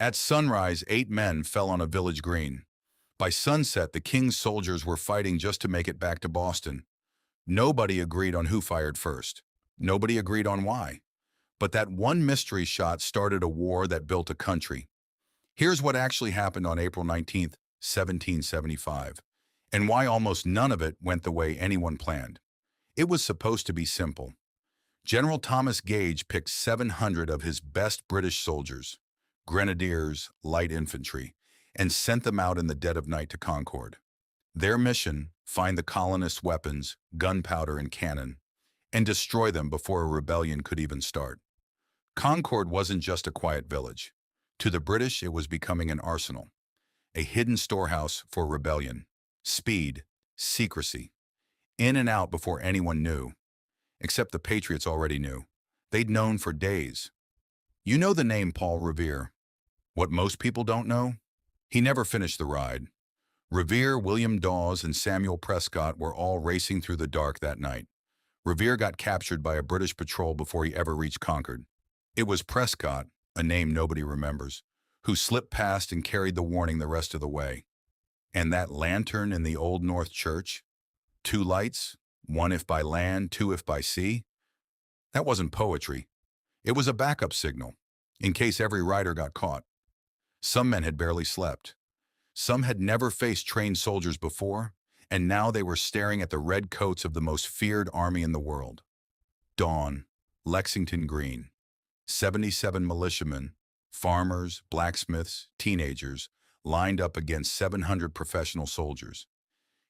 At sunrise, 8 men fell on a village green. By sunset, the king's soldiers were fighting just to make it back to Boston. Nobody agreed on who fired first. Nobody agreed on why. But that one mystery shot started a war that built a country. Here's what actually happened on April 19th, 1775, and why almost none of it went the way anyone planned. It was supposed to be simple. General Thomas Gage picked 700 of his best British soldiers, grenadiers, light infantry, and sent them out in the dead of night to Concord. Their mission, find the colonists' weapons, gunpowder, and cannon, and destroy them before a rebellion could even start. Concord wasn't just a quiet village. To the British, it was becoming an arsenal, a hidden storehouse for rebellion, speed, secrecy, in and out before anyone knew. Except the Patriots already knew. They'd known for days. You know the name Paul Revere. What most people don't know? He never finished the ride. Revere, William Dawes, and Samuel Prescott were all racing through the dark that night. Revere got captured by a British patrol before he ever reached Concord. It was Prescott, a name nobody remembers, who slipped past and carried the warning the rest of the way. And that lantern in the Old North Church? 2 lights, one if by land, 2 if by sea? That wasn't poetry. It was a backup signal, in case every rider got caught. Some men had barely slept. Some had never faced trained soldiers before, and now they were staring at the red coats of the most feared army in the world. Dawn, Lexington Green. 77 militiamen, farmers, blacksmiths, teenagers, lined up against 700 professional soldiers.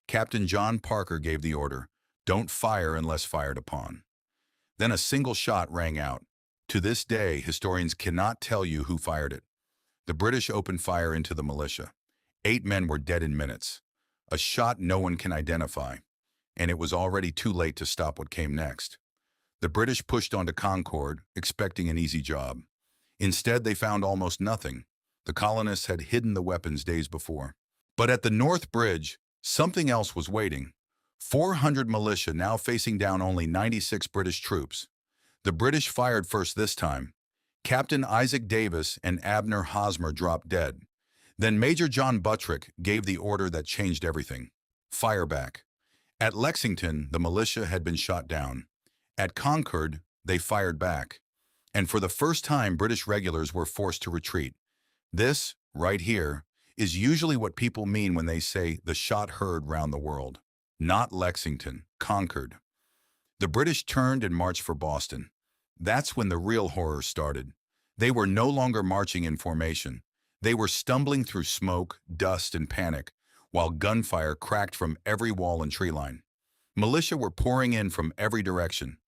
Captain John Parker gave the order, "Don't fire unless fired upon." Then a single shot rang out. To this day, historians cannot tell you who fired it. The British opened fire into the militia. 8 men were dead in minutes. A shot no one can identify, and it was already too late to stop what came next. The British pushed on to Concord, expecting an easy job. Instead, they found almost nothing. The colonists had hidden the weapons days before. But at the North Bridge, something else was waiting. 400 militia now facing down only 96 British troops. The British fired first this time. Captain Isaac Davis and Abner Hosmer dropped dead. Then Major John Buttrick gave the order that changed everything. Fire back. At Lexington, the militia had been shot down. At Concord, they fired back. And for the first time, British regulars were forced to retreat. This, right here, is usually what people mean when they say the shot heard round the world. Not Lexington, Concord. The British turned and marched for Boston. That's when the real horror started. They were no longer marching in formation. They were stumbling through smoke, dust, and panic, while gunfire cracked from every wall and tree line. Militia were pouring in from every direction.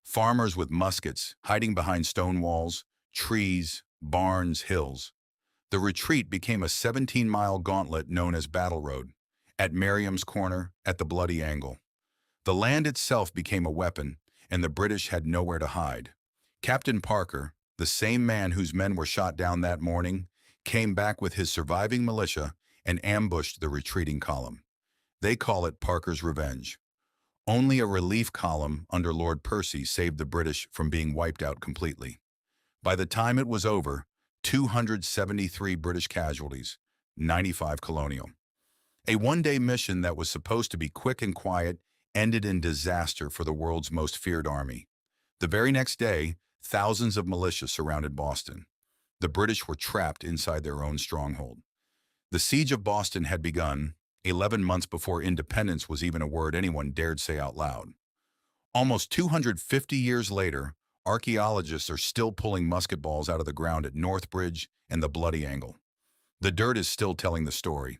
Farmers with muskets, hiding behind stone walls, trees, barns, hills. The retreat became a 17-mile gauntlet known as Battle Road, at Merriam's Corner, at the Bloody Angle. The land itself became a weapon, and the British had nowhere to hide. Captain Parker, the same man whose men were shot down that morning, came back with his surviving militia and ambushed the retreating column. They call it Parker's Revenge. Only a relief column under Lord Percy saved the British from being wiped out completely. By the time it was over, 273 British casualties, 95 Colonial. A one-day mission that was supposed to be quick and quiet ended in disaster for the world's most feared army. The very next day, thousands of militia surrounded Boston. The British were trapped inside their own stronghold. The siege of Boston had begun, 11 months before independence was even a word anyone dared say out loud. Almost 250 years later, archaeologists are still pulling musket balls out of the ground at North Bridge and the Bloody Angle. The dirt is still telling the story.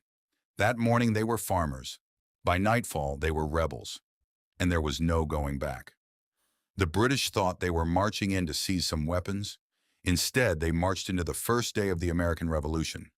That morning they were farmers. By nightfall they were rebels. And there was no going back. The British thought they were marching in to seize some weapons. Instead, they marched into the first day of the American Revolution.